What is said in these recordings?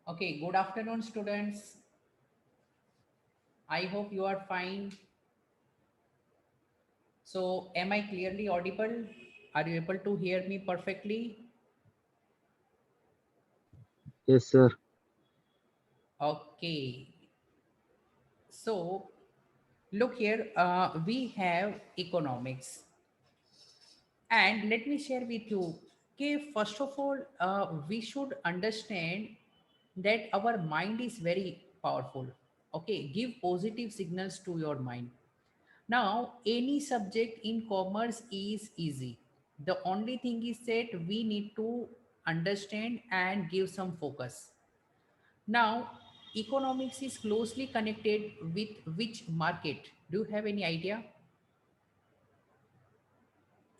Okay, good afternoon, students. I hope you are fine. So, am I clearly audible? Are you able to hear me perfectly? Yes, sir. Okay. So, look here, we have economics. And let me share with you, okay, first of all, we should understand that our mind is very powerful. Okay, give positive signals to your mind. Now, any subject in commerce is easy. The only thing is that we need to understand and give some focus. Now, economics is closely connected with which market? Do you have any idea?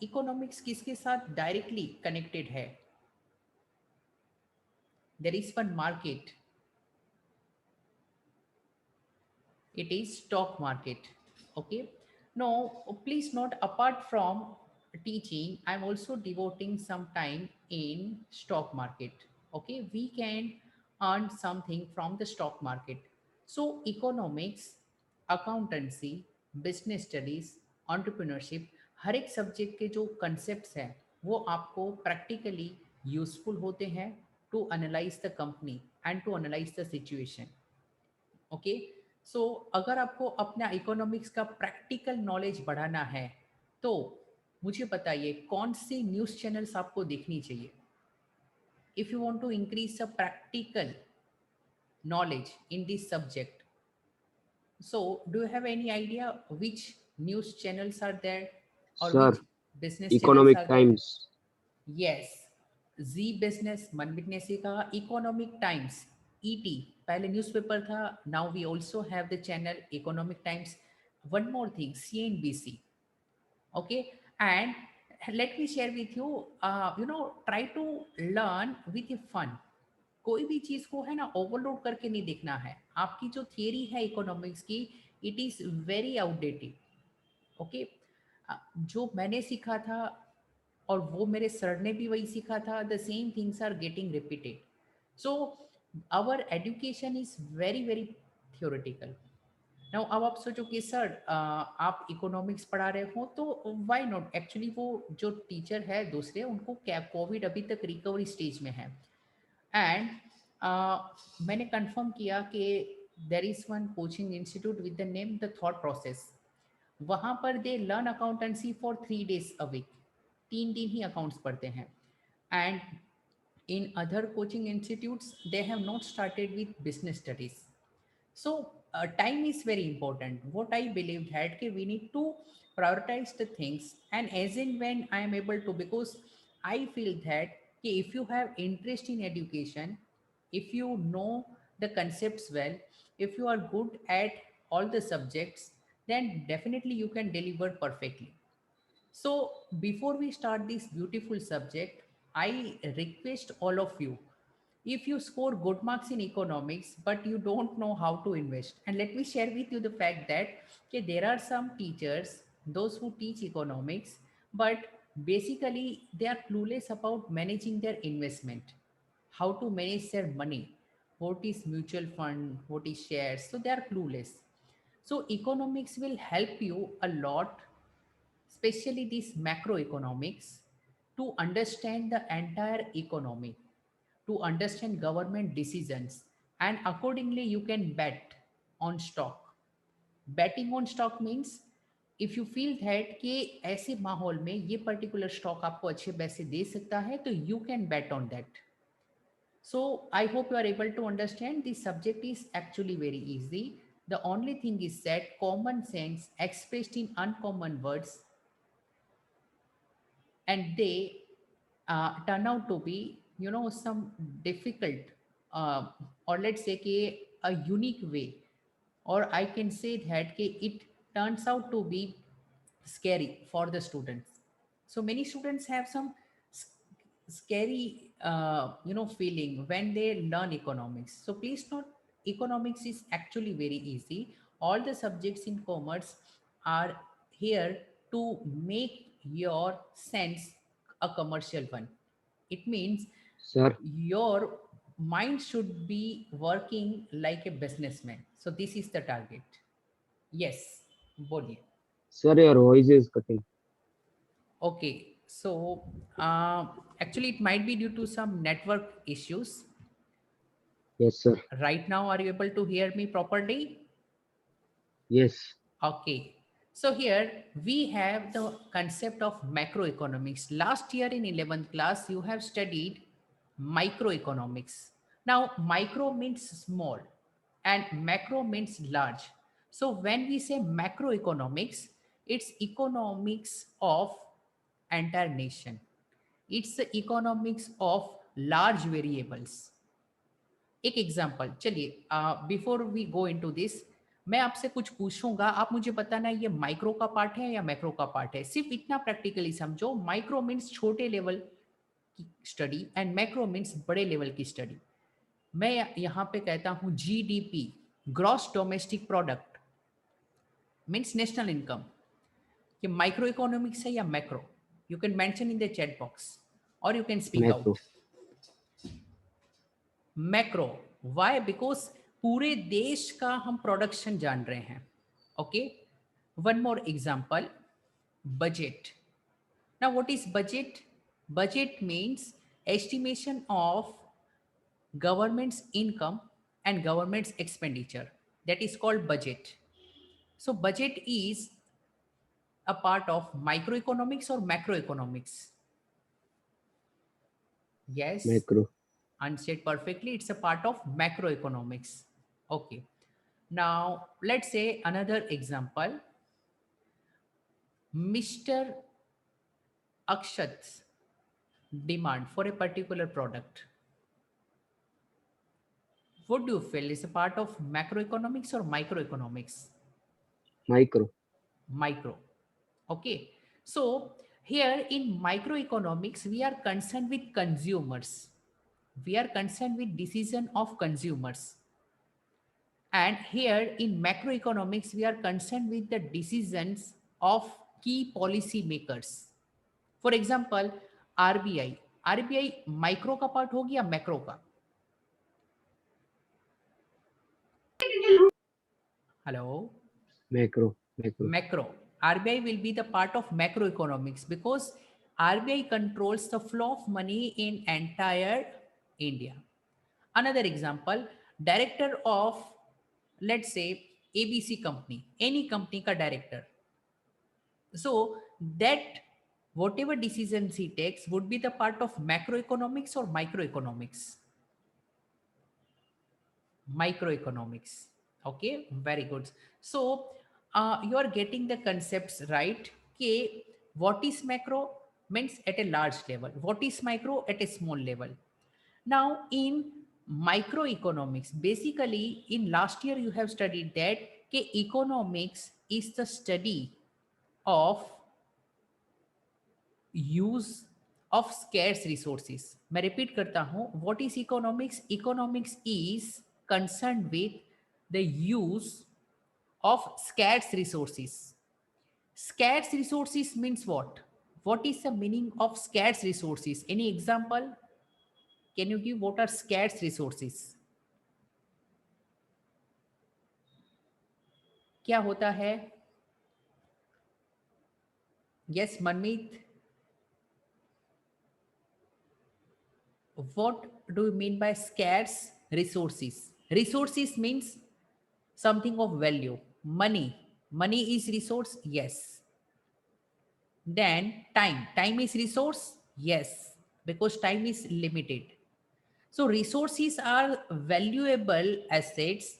Economics किसके साथ directly connected है? There is one market, it is stock market. Okay, no, please note, apart from teaching, I'm also devoting some time in stock market. Okay, we can earn something from the stock market. So economics, accountancy, business studies, entrepreneurship, हर एक subject के जो concepts हैं वो आपको practically useful होते हैं to analyse the company and to analyse the situation. Okay, so अगर आपको अपना इकोनॉमिक्स का प्रैक्टिकल नॉलेज बढ़ाना है तो मुझे बताइए कौन सी न्यूज़ चैनल्स आपको देखनी चाहिए if you want to increase the practical knowledge in this subject. So, do you have any idea which news channels are there or Sir, which business channels Economic are there? Times. Yes, Zee Business, Manmeet ने से कहा, Economic Times, ET पहले newspaper था, now we also have the channel Economic Times. One more thing, CNBC. Okay, and let me share with you, try to learn with a fun. कोई भी चीज को है ना ओवरलोड करके नहीं देखना है. आपकी जो थियरी है इकोनॉमिक्स की, it is very outdated. Okay, जो मैंने सीखा था और वो मेरे सर ने भी वही सीखा था, the same things are getting repeated. So our education is very very theoretical. Now अब आप सोचो कि सर आप इकोनॉमिक्स पढ़ा रहे हो तो व्हाई नॉट, एक्चुअली वो जो टीचर है दूसरे, उनको क्या कोविड अभी तक रिकवरी स्टेज में है. एंड मैंने कंफर्म किया कि there is one coaching institute with the name the thought process. वहाँ पर they learn accountancy for 3 days a week. 3 दिन ही अकाउंट्स पढ़ते हैं. And in other coaching institutes they have not started with business studies. So time is very important. What I believe that ke we need to prioritize the things, and as in when I am able to, because I feel that ke if you have interest in education, if you know the concepts well, if you are good at all the subjects, then definitely you can deliver perfectly. So, before we start this beautiful subject, I request all of you, if you score good marks in economics but you don't know how to invest, and let me share with you the fact that okay, there are some teachers, those who teach economics, but basically they are clueless about managing their investment, how to manage their money, what is mutual fund, what is shares, so they are clueless. So, economics will help you a lot, especially this macroeconomics, to understand the entire economy, to understand government decisions, and accordingly you can bet on stock. Betting on stock means if you feel that कि ऐसे माहौल में ये particular stock आपको अच्छे पैसे दे सकता है तो you can bet on that. So I hope you are able to understand this subject is actually very easy. The only thing is that common sense expressed in uncommon words, and they turn out to be, some difficult, uh, or let's say कि a unique way, or I can say that कि it turns out to be scary for the students. So many students have some s- scary feeling when they learn economics. So please note, economics is actually very easy. All the subjects in commerce are here to make your sense a commercial one. It means Sir, your mind should be working like a businessman. So this is the target. Yes, बोलिए. Sir, your voice is cutting. Okay, so actually it might be due to some network issues. Yes, sir. Right now, are you able to hear me properly? Yes. Okay. So here we have the concept of macroeconomics. Last year in 11th class, you have studied microeconomics. Now, micro means small and macro means large. So when we say macroeconomics, it's economics of entire nation. It's the economics of large variables. एक example चलिए, before we go into this, मैं आपसे कुछ पूछूंगा, आप मुझे बताना ये माइक्रो का पार्ट है या मैक्रो का पार्ट है. सिर्फ इतना प्रैक्टिकली समझो, माइक्रो मीन्स छोटे लेवल की स्टडी एंड मैक्रो मीन्स बड़े लेवल की स्टडी. मैं यहाँ पे कहता हूँ GDP, gross domestic product means national income. ये माइक्रो इकोनॉमिक्स है या macro? You can mention in the chat box और you can speak Macro. Out. Macro. Why? Because पूरे देश का हम प्रोडक्शन जान रहे हैं. Okay, one more example, budget. Now what is budget? Budget means estimation of government's income and government's expenditure. That is called budget. So budget is a part of microeconomics or macroeconomics? Yes, Macro. unsaid perfectly. It's a part of macroeconomics. Okay. Now, let's say another example. Mr. Akshat's demand for a particular product. What do you feel is a part of macroeconomics or microeconomics? Micro. Micro. Okay. So, here in microeconomics, we are concerned with consumers. We are concerned with decision of consumers. And here in macroeconomics, we are concerned with the decisions of key policy makers. For example, RBI. RBI micro का part होगी या macro का? Hello. Macro. Macro. Macro. RBI will be the part of macroeconomics because RBI controls the flow of money in entire India. Another example, director of, let's say, ABC company, any company ka director. So that whatever decisions he takes would be the part of macroeconomics or microeconomics? Microeconomics. Okay, very good. So you are getting the concepts right. Okay, what is macro means at a large level, what is micro at a small level. Now in microeconomics, basically in last year you have studied that economics is the study of use of scarce resources. मैं repeat करता हूँ, what is economics? Economics is concerned with the use of scarce resources. Scarce resources means what? What is the meaning of scarce resources? Any example? Can you give what are scarce resources? क्या होता है? Yes, Manmeet. What do you mean by scarce resources? Resources means something of value. Money. Money is resource? Yes. Then time. Time is resource? Yes. Because time is limited. So resources are valuable assets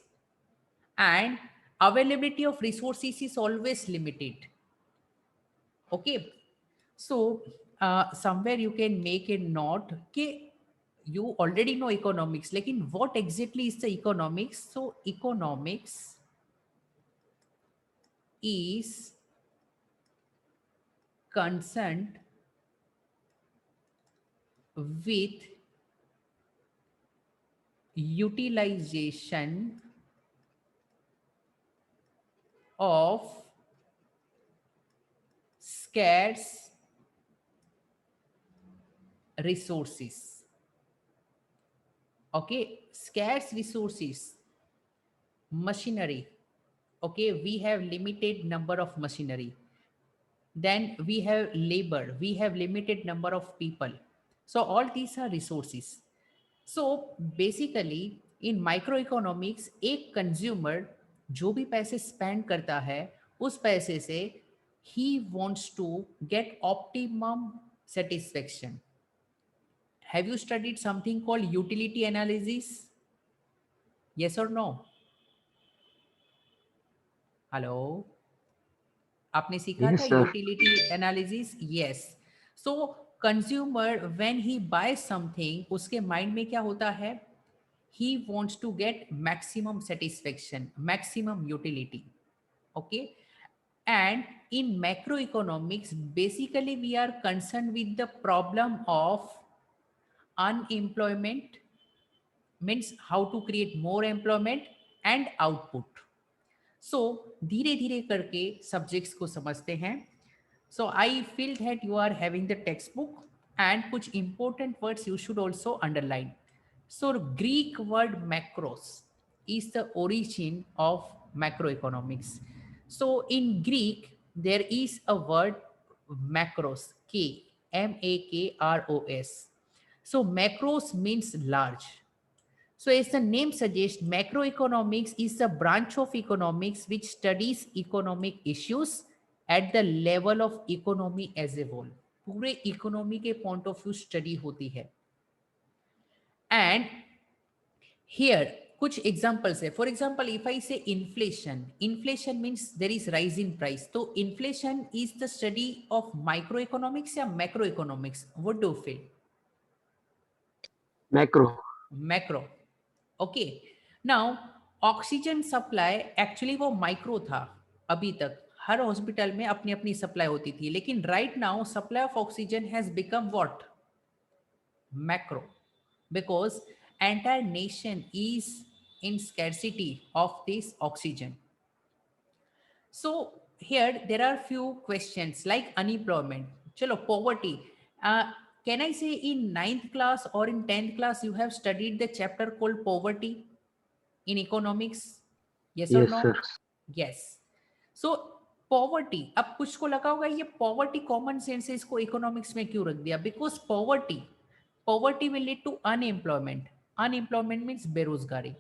and availability of resources is always limited. Okay. So somewhere you can make a note. Okay, you already know economics. Like in what exactly is the economics? So economics is concerned with utilization of scarce resources. Okay, scarce resources, machinery. Okay, we have limited number of machinery. Then we have labor, we have limited number of people. So all these are resources. So basically in microeconomics एक consumer जो भी पैसे spend करता है उस पैसे से he wants to get optimum satisfaction. Have you studied something called utility analysis? Yes or no? Hello, आपने सीखा था Yes, sir. Utility analysis? Yes. So consumer when he buy something उसके माइंड में क्या होता है? He wants to get maximum satisfaction, maximum utility. Okay, and in macroeconomics basically we are concerned with the problem of unemployment, means how to create more employment and output. So धीरे धीरे करके subjects को समझते हैं. So I feel that you are having the textbook and कुछ important words you should also underline. So Greek word macros is the origin of macroeconomics. So in Greek there is a word macros, k m a k r o s. So macros means large. So, as the name suggests, macroeconomics is a branch of economics which studies economic issues at the level of economy as a whole. पूरे economy के point of view study होती है. And here कुछ examples है. For example if I say inflation, inflation means there is rise in price. तो inflation is the study of micro economics या macro economics? What do you feel? Macro. Macro. Okay, now oxygen supply actually वो micro था. अभी तक हर hospital में अपनी अपनी supply होती थी, लेकिन right now supply of oxygen has become what? Macro, because entire nation is in scarcity of this oxygen. So here there are few questions like unemployment. Chalo, poverty. Can I say in ninth class or in 10th class you have studied the chapter called poverty in economics? Yes or Yes, no? sir. Yes. So poverty. अब कुछ को लगा होगा ये poverty common sense है, इसको economics में क्यों रख दिया? Because poverty will lead to unemployment. Unemployment means बेरोजगारी.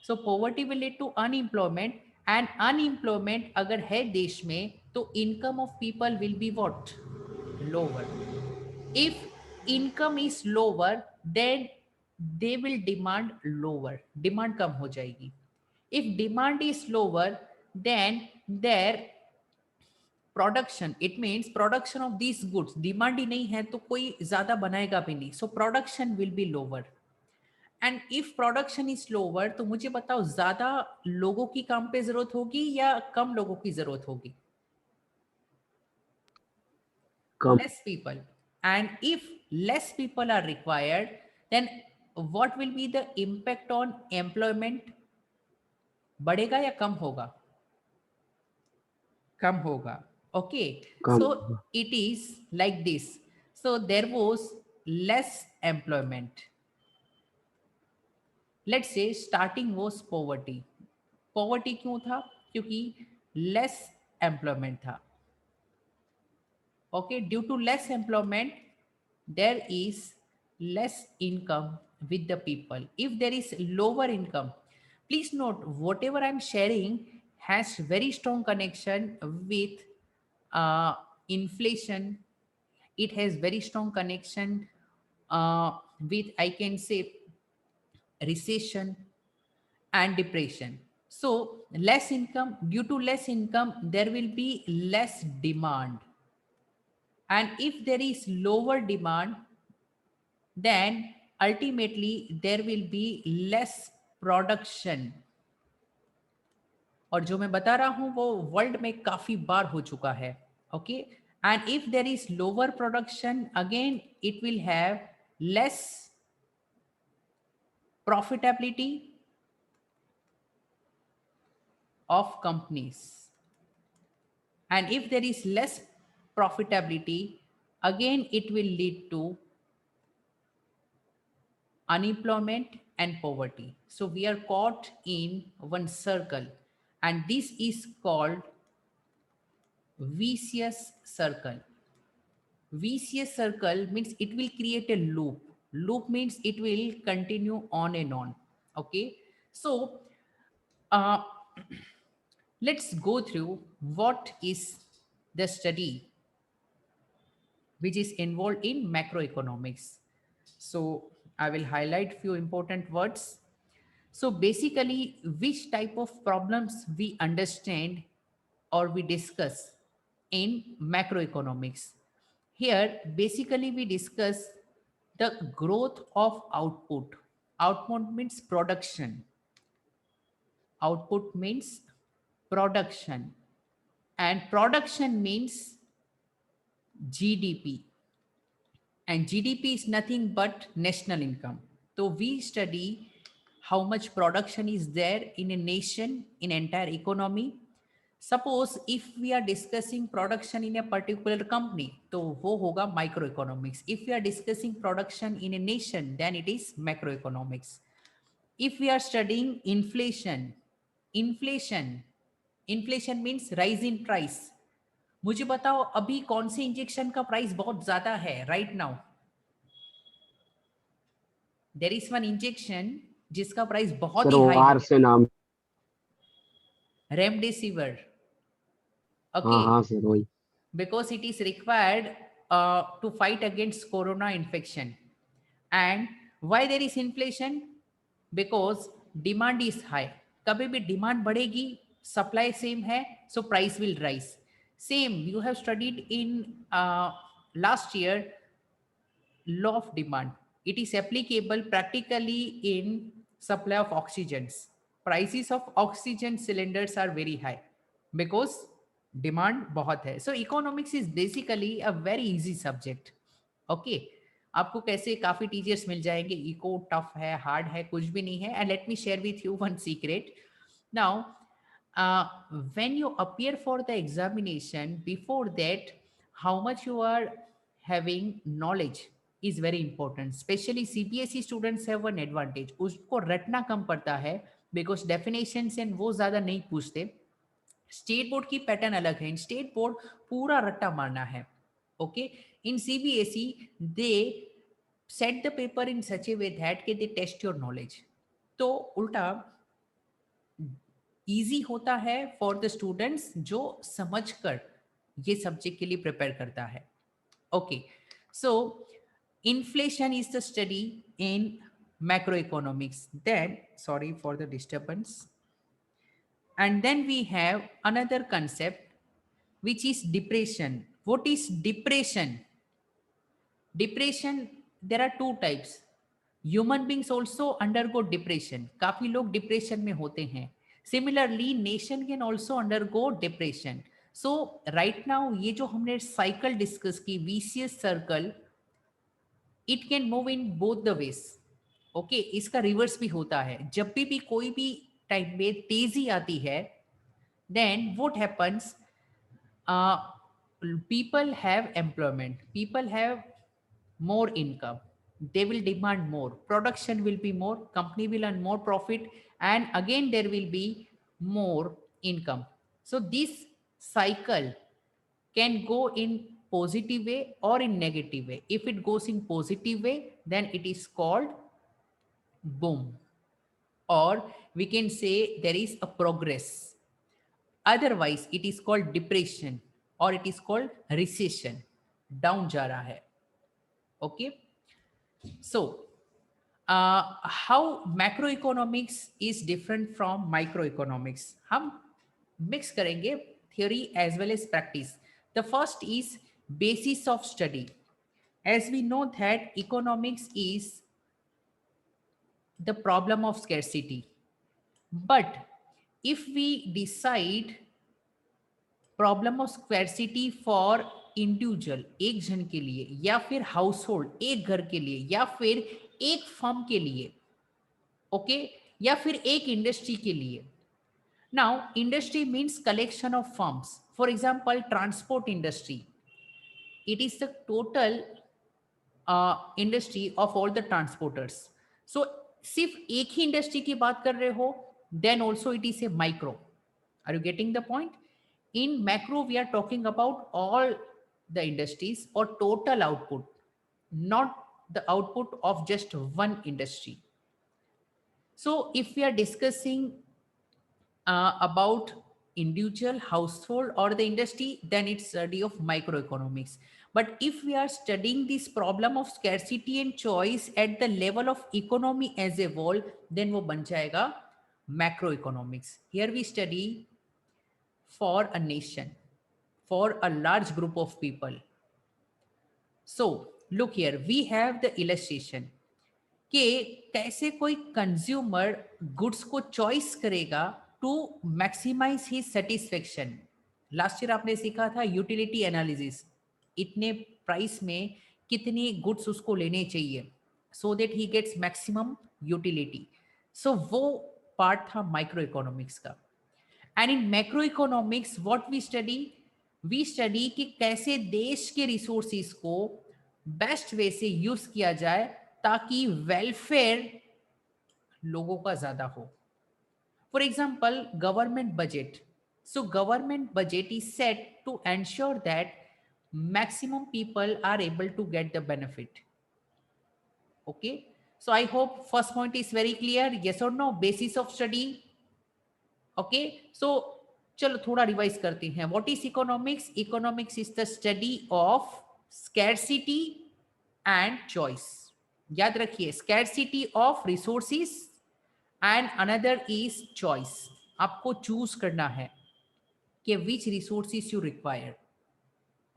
So poverty will lead to unemployment, and unemployment अगर है देश में तो income of people will be what? Lower. If income is lower, then they will demand lower. Demand कम हो जाएगी. If demand is lower, then their production, it means production of these goods, demand ही नहीं है तो कोई ज्यादा बनाएगा भी नहीं. So production will be lower. And if production is lower तो मुझे बताओ ज्यादा लोगों की काम पे जरूरत होगी या कम लोगों की जरूरत होगी? Come. Less people. And if less people are required then what will be the impact on employment? बढ़ेगा या कम होगा? कम होगा. Okay, Come. So it is like this. So there was less employment. Let's say starting was poverty. Poverty क्यों था? क्योंकि less employment था. Okay, due to less employment there is less income with the people. If there is lower income, please note whatever I'm sharing has very strong connection with inflation. It has very strong connection with, I can say, recession and depression. So less income, due to less income there will be less demand, and if there is lower demand then ultimately there will be less production. और जो मैं बता रहा हूं वो world में काफी बार हो चुका है. Okay, and if there is lower production again it will have less profitability of companies, and if there is less profitability again it will lead to unemployment, and poverty. So we are caught in one circle, and this is called vicious circle. Vicious circle means it will create a loop. Loop means it will continue on and on. Okay. So uh, let's go through what is the study which is involved in macroeconomics. So I will highlight few important words. So basically, which type of problems we understand or we discuss in macroeconomics. Here, basically, we discuss the growth of output. Output means production. Output means production. And production means GDP. And GDP is nothing but national income. So we study how much production is there in a nation, in entire economy. Suppose if we are discussing production in a particular company, तो वो होगा microeconomics. If we are discussing production in a nation, then it is macroeconomics. If we are studying inflation, inflation means rise in price. मुझे बताओ अभी कौन से injection का price बहुत ज्यादा है right now. There is one injection जिसका प्राइस बहुत सर ही वो हाई आर है, से नाम. रेमडेसिविर. हाँ ओके, हाँ सर वही. because it is required to fight against corona infection. And why there is inflation? Because demand is high. कभी भी डिमांड बढ़ेगी, सप्लाई सेम है, so price will rise. Same you have studied in last year law of demand. It is applicable practically in supply of oxygens. Prices of oxygen cylinders are very high because demand बहुत है. So economics is basically a very easy subject. Okay. आपको कैसे काफी teachers मिल जाएंगे. Eco tough है, hard है, कुछ भी नहीं है. And let me share with you one secret. Now when you appear for the examination, before that how much you are having knowledge is very important. Especially CBSE students have one advantage, उसको रटना कम पड़ता है because definitions and वो ज़्यादा नहीं पूछते. State board की pattern अलग है. इन स्टेट बोर्ड पूरा रट्टा मारना है. Okay, in CBSE they set the paper in such A way that के दे टेस्ट योर नॉलेज. तो उल्टा इजी होता है फॉर द स्टूडेंट्स जो समझकर ये सब्जेक्ट के लिए प्रिपेयर करता है. Okay, so inflation is the study in macroeconomics. Then sorry for the disturbance. And then we have another concept which is depression. What is depression? Depression, there are two types. Human beings also undergo depression. काफी लोग depression में होते हैं. Similarly nation can also undergo depression. So right now ये जो हमने cycle discuss की, vicious circle, it can move in both the ways. Okay, इसका रिवर्स भी होता है. जब भी कोई भी टाइम में तेजी आती है, then what happens, people have employment, people have more income, they will demand more, production will be more, company will earn more profit, and again there will be more income. So this cycle can go in positive way or in negative way. If it goes in positive way, then it is called boom, or we can say there is a progress. Otherwise it is called depression or it is called recession. Down जा रहा है. Okay, so how macroeconomics is different from microeconomics. हम mix करेंगे theory as well as practice. The first is basis of study. As we know that economics is the problem of scarcity, but if we decide problem of scarcity for individual, एक जन के लिए, या फिर house hold, एक घर के लिए, या फिर एक फर्म के लिए, ओके, या फिर एक इंडस्ट्री के लिए. Now industry means collection of firms. For example transport industry, it is the total industry of all the transporters. So सिर्फ एक ही इंडस्ट्री की बात कर रहे हो, then also it is a micro. Are you getting the point? In macro, we are talking about all the industries or total output, not the output of just one industry. So, if we are discussing about individual household or the industry, then it's study of microeconomics. But if we are studying this problem of scarcity and choice at the level of economy as a whole, then वो बन जाएगा macroeconomics. Here we study for a nation, for a large group of people. So look here, we have the illustration कि कैसे कोई consumer goods को choice करेगा to maximise he satisfaction. Last year आपने सीखा था यूटिलिटी एनालिसिस, इतने price में कितनी गुड्स उसको लेने चाहिए so that he gets maximum utility. So वो पार्ट था माइक्रो इकोनॉमिक्स का. And in macro economics what we study कि कैसे देश के रिसोर्सिस को बेस्ट वे से यूज किया जाए ताकि वेलफेयर लोगों का ज्यादा हो. For example government budget. So government budget is set to ensure that maximum people are able to get the benefit. Okay, so I hope first point is very clear. Yes or no? Basis of study. Okay so चलो थोड़ा revise करते हैं. What is economics? Economics is the study of scarcity and choice. याद रखिए, scarcity of resources and another is choice. आपको choose करना है कि which resources you require.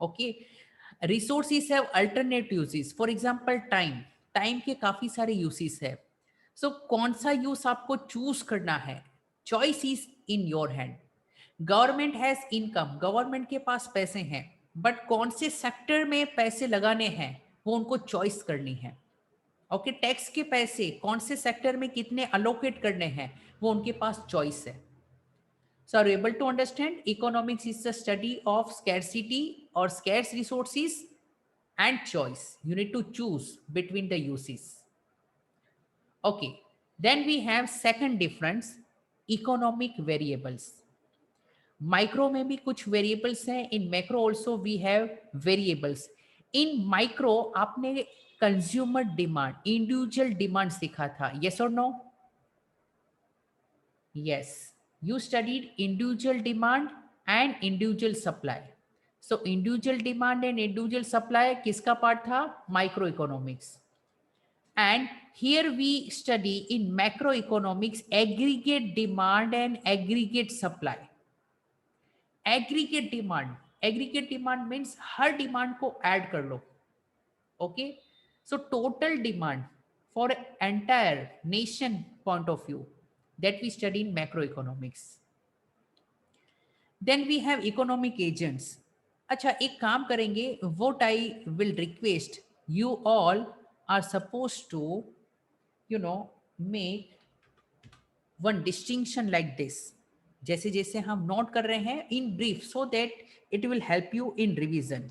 Okay, resources have alternate uses. For example time के काफी सारे uses है. सो कौन सा यूज आपको चूज करना है? Choice is in your hand. Government has income, government के पास पैसे हैं, बट कौन से सेक्टर में पैसे लगाने हैं वो उनको चॉइस करनी है. ओके, टैक्स के पैसे कौन से सेक्टर में कितने अलोकेट करने हैं वो उनके पास चॉइस है. So are you able to understand? Economics is the study of scarcity or scarce resources and choice. You need to choose between the uses. Okay, then we have second difference, economic variables. माइक्रो में भी कुछ variables हैं, in macro also we have variables. In micro आपने consumer demand, individual demand सीखा था. Yes और no? Yes, you studied individual demand and individual supply. So individual demand and individual supply किसका पार्ट था? Microeconomics. And here we study in macroeconomics aggregate demand and aggregate supply. Aggregate demand means her demand को add कर लो. Okay, so total demand for entire nation point of view that we study in macroeconomics. Then we have economic agents. अच्छा, एक काम करेंगे, what I will request you all are supposed to make one distinction like this. जैसे जैसे हम note कर रहे हैं in brief so that it will help you in revision.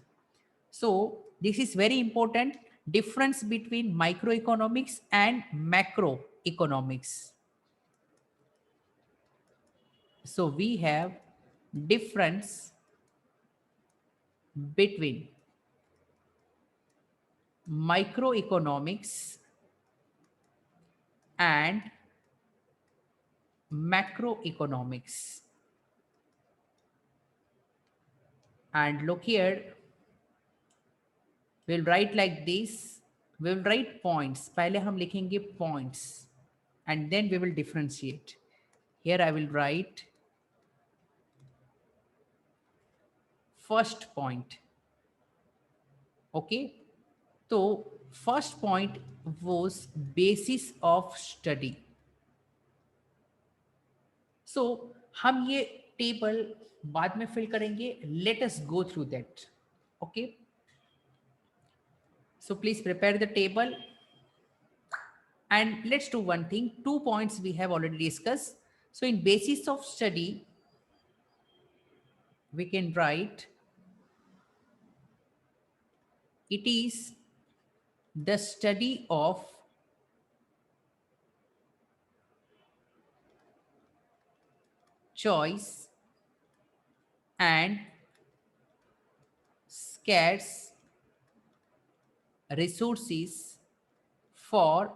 So this is very important, difference between microeconomics and macroeconomics. So we have difference between microeconomics and macroeconomics. And look here, we'll write like this. We'll write points. पहले हम लिखेंगे points and then we will differentiate. Here I will write first point. Okay, so first point was basis of study. So हम ये table बाद में fill करेंगे. Let us go through that. Okay, so please prepare the table and let's do one thing. 2 points we have already discussed. So in basis of study we can write it is the study of choice and scarce resources for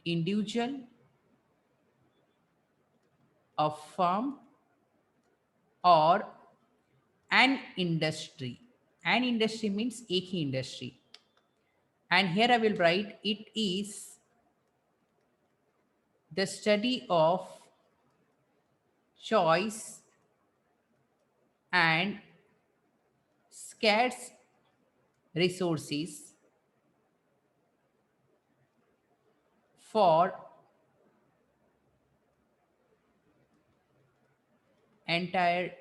individual, a firm, or an industry. An industry means एक ही industry. And here I will write it is the study of choice and scarce resources for entire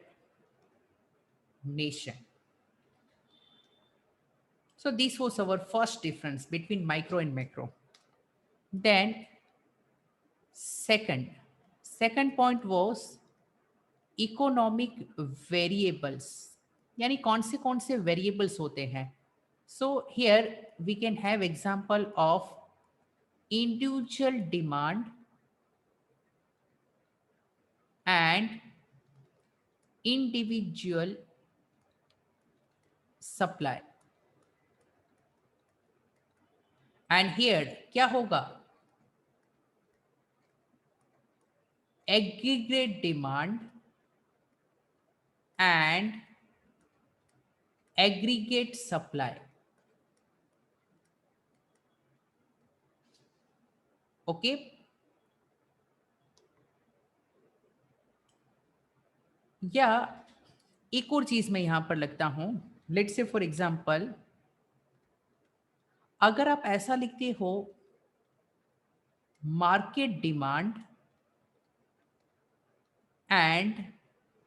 nation. So this was our first difference between micro and macro. Then second point was economic variables, यानी कौन से variables होते हैं. So here we can have example of individual demand and individual supply. And here क्या होगा, aggregate demand and aggregate supply. Okay, या एक और चीज मैं यहां पर लगता हूं, लेट्स से फॉर एग्जांपल अगर आप ऐसा लिखते हो market demand and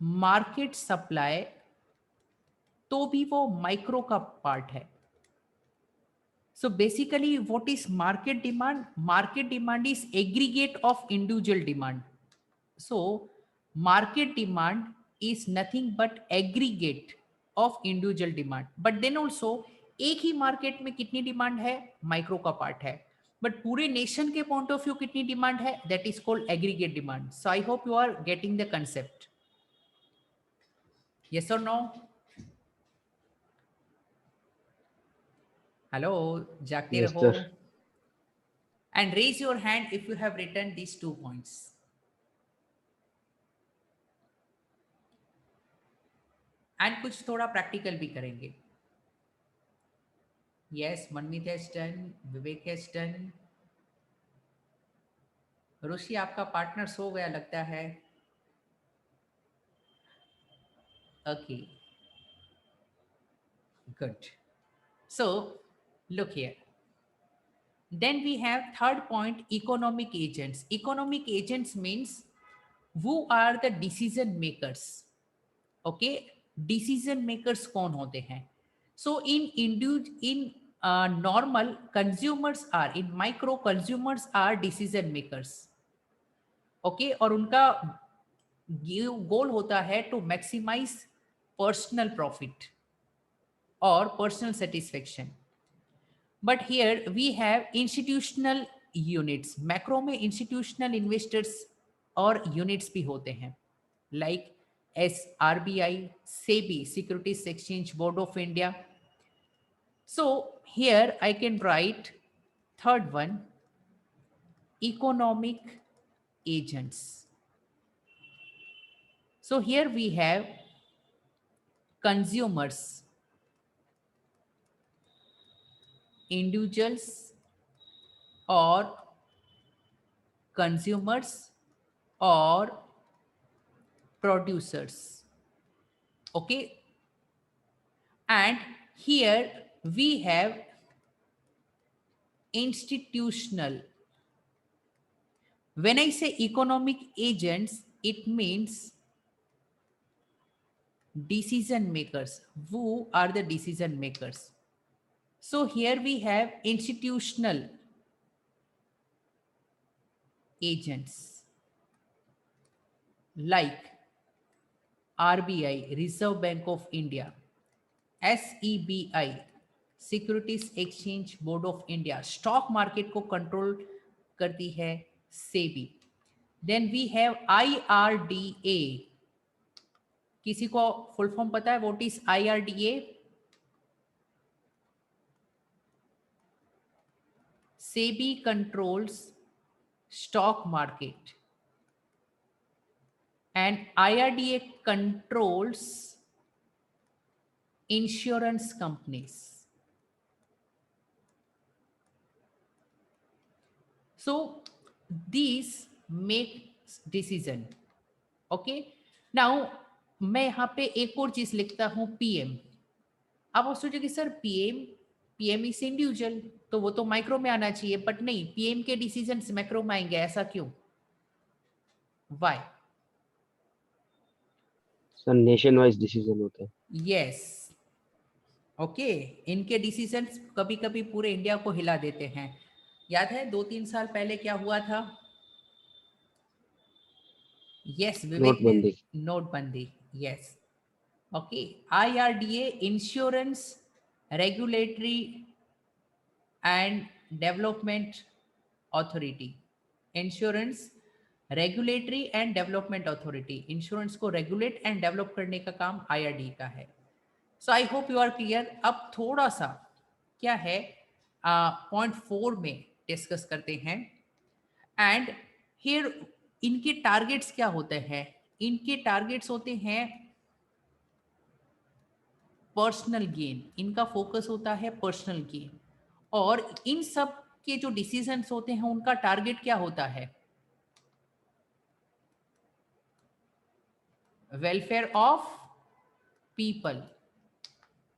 market supply, तो भी वो माइक्रो का पार्ट है. So basically what is market demand? Market demand is aggregate of individual demand. So market demand is nothing but aggregate of individual demand. But then also एक ही market में कितनी demand है, माइक्रो का part है. But पूरे nation के point of view कितनी डिमांड है, that is called aggregate demand. So I hope you are getting the concept. Yes or no? Hello, जागते Yes, रहो. sir. And raise your hand if you have written these 2 points. And कुछ थोड़ा practical भी करेंगे. Yes, Manmeet has done, Vivek has done. ऋषि आपका partner so गया लगता है. Okay, good. So look here. Then we have third point, economic agents. Economic agents means who are the decision makers. Okay, decision makers कौन होते हैं? So in normal consumers are, in micro consumers are decision makers. Okay, और उनका goal होता है to maximise personal profit और personal satisfaction. But here we have institutional units. Macro में institutional investors और यूनिट्स भी होते हैं, like SRBI, SEBI, Securities Exchange Board of India. So here I can write third one, economic agents. So here we have consumers, individuals or consumers or producers. Okay, and here we have institutional. When I say economic agents, it means decision makers. Who are the decision makers? So here we have institutional agents like RBI, Reserve Bank of India, SEBI, Securities Exchange Board of India, stock market को control करती है. SEBI. Then we have IRDA. किसी को full form पता है what is IRDA? SEBI controls stock market and IRDA controls insurance companies. So these make decision. Okay. Now मैं यहाँ पे एक और चीज लिखता हूँ PM. अब आप सोचो कि सर PM इज इंडिविजुअल, तो वो तो माइक्रो में आना चाहिए, बट नहीं, PM के डिसीजंस मैक्रो में आएंगे, ऐसा क्यों? Why? Sir nation wise decision होता है. यस. ओके, इनके डिसीजंस कभी कभी पूरे इंडिया को हिला देते हैं. याद है 2-3 साल पहले क्या हुआ था? यस, विवेक ने नोटबंदी. नोटबंदी. Yes. Okay. IRDA insurance regulatory and development authority. Insurance regulatory and development authority. Insurance को रेगुलेट एंड डेवलप करने का काम IRDA का है. So I hope you are clear. अब थोड़ा सा क्या है पॉइंट 4 में डिस्कस करते हैं. एंड हियर इनके टारगेट्स क्या होते हैं? इनके टारगेट्स होते हैं पर्सनल गेन. इनका फोकस होता है पर्सनल गेन. और इन सब के जो डिसीजंस होते हैं उनका टारगेट क्या होता है? Welfare of people.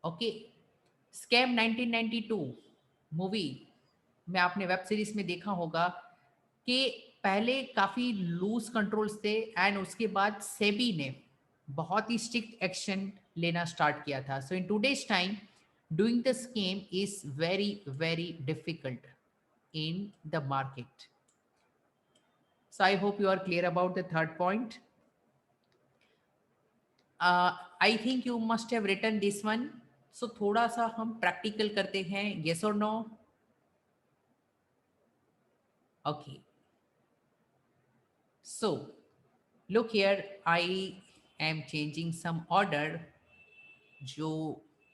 Okay. Scam 1992 movie में आपने वेब सीरीज में देखा होगा कि पहले काफी लूज कंट्रोल्स थे एंड उसके बाद सेबी ने बहुत ही स्ट्रिक्ट एक्शन लेना स्टार्ट किया था. So in today's time doing the scam is very very difficult in the market. So I hope you are clear about the third point. I think you must have written this one. So थोड़ा सा हम practical करते हैं. Yes और no? Okay. So look here, I am changing some order. जो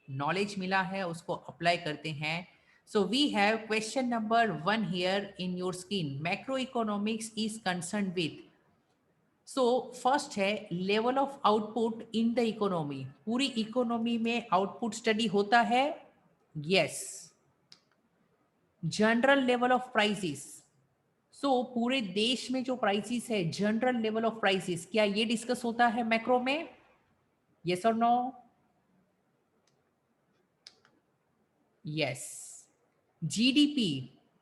knowledge मिला है उसको अप्लाई करते हैं. सो we have question number 1 here in your screen. Macro economics is concern with. So first है level of output in the economy. पूरी economy में output study होता है. Yes. General level of prices. So पूरे देश में जो प्राइसेस है, जनरल लेवल ऑफ प्राइसेस, क्या ये डिस्कस होता है मैक्रो में? यस और नो? यस. जीडीपी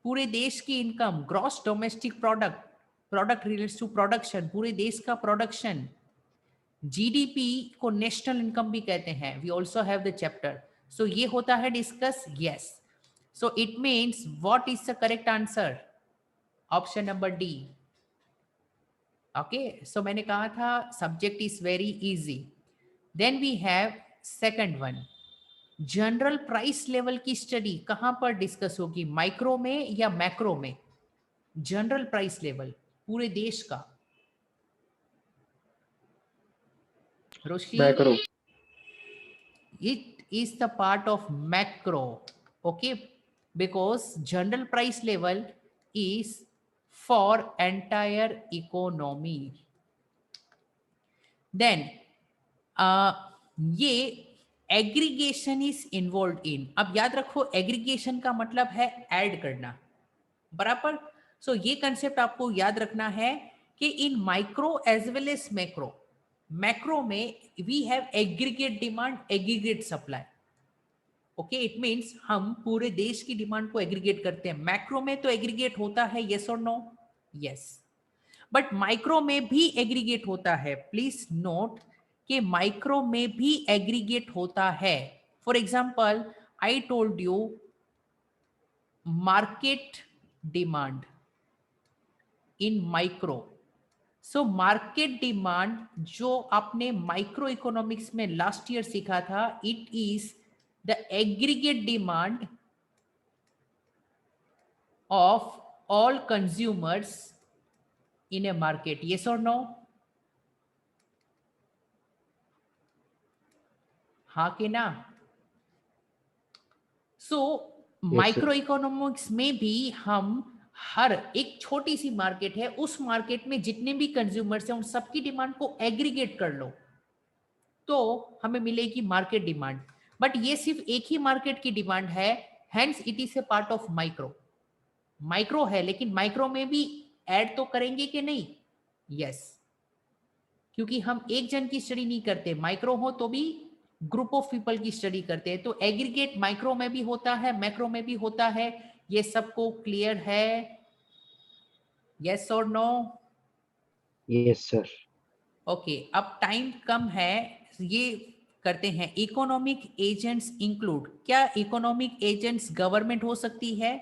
पूरे देश की income, gross domestic product, product relates to production, पूरे देश का प्रोडक्शन. जीडीपी को नेशनल इनकम भी कहते हैं. We also have the chapter. So ये होता है discuss. Yes. So it means what is the correct answer? Option number D. Okay. So मैंने कहा था subject is very easy. Then we have second one. General price level की study कहां पर discuss होगी? माइक्रो में या मैक्रो में? जनरल प्राइस लेवल पूरे देश का. रोशनी? Macro. It is the part of macro. Okay. Because general price level is for entire economy. Then ये एग्रीगेशन इज इन्वॉल्व इन. अब याद रखो एग्रीगेशन का मतलब है ऐड करना. बराबर. सो ये कंसेप्ट आपको याद रखना है कि in micro as well as macro. Macro में we have aggregate demand, aggregate supply. Okay. It means हम पूरे देश की डिमांड को एग्रीगेट करते हैं. मैक्रो में तो एग्रीगेट होता है. यस और नो? यस. बट माइक्रो में भी एग्रीगेट होता है. प्लीज नोट कि माइक्रो में भी एग्रीगेट होता है. For example I told you market demand in micro. So market demand जो आपने माइक्रो इकोनॉमिक्स में लास्ट ईयर सीखा था, it is the aggregate demand of all consumers in a market? Yes or no? हाँ कि ना? सो Yes, sir. माइक्रो इकोनॉमिक्स में भी हम हर एक छोटी सी मार्केट है, उस मार्केट में जितने भी कंज्यूमर्स हैं उन सबकी डिमांड को एग्रीगेट कर लो तो हमें मिलेगी मार्केट डिमांड। बट ये सिर्फ एक ही मार्केट की डिमांड है, hence it is A part of micro. Micro है लेकिन माइक्रो में भी ऐड तो करेंगे कि नहीं? यस, क्योंकि हम एक जन की स्टडी नहीं करते, माइक्रो हो तो भी ग्रुप ऑफ पीपल की स्टडी करते हैं। तो एग्रीगेट माइक्रो में भी होता है, मैक्रो में भी होता है। ये सबको क्लियर है? यस और नो? Yes, sir. ओके, अब टाइम कम है, ये करते हैं। इकोनॉमिक एजेंट्स इंक्लूड, क्या इकोनॉमिक एजेंट्स गवर्नमेंट हो सकती है?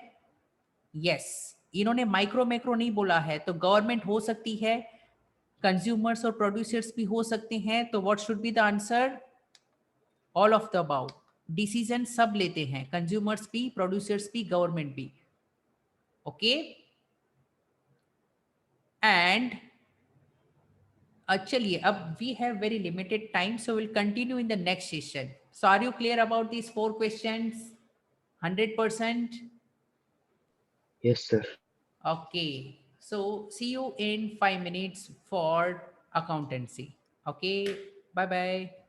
यस, इन्होंने माइक्रो मैक्रो नहीं बोला है, तो गवर्नमेंट हो सकती है, कंज्यूमर्स और प्रोड्यूसर्स भी हो सकते हैं। तो what should be the answer? All of the above. Decision सब लेते हैं, कंज्यूमर्स भी, प्रोड्यूसर्स भी, गवर्नमेंट भी। ओके, एंड चलिए, अब we have very limited time, so will continue in the next session. So are you clear about these 4 questions? 100%? Yes, sir. Okay, so see you in 5 minutes for accountancy. Okay, bye bye.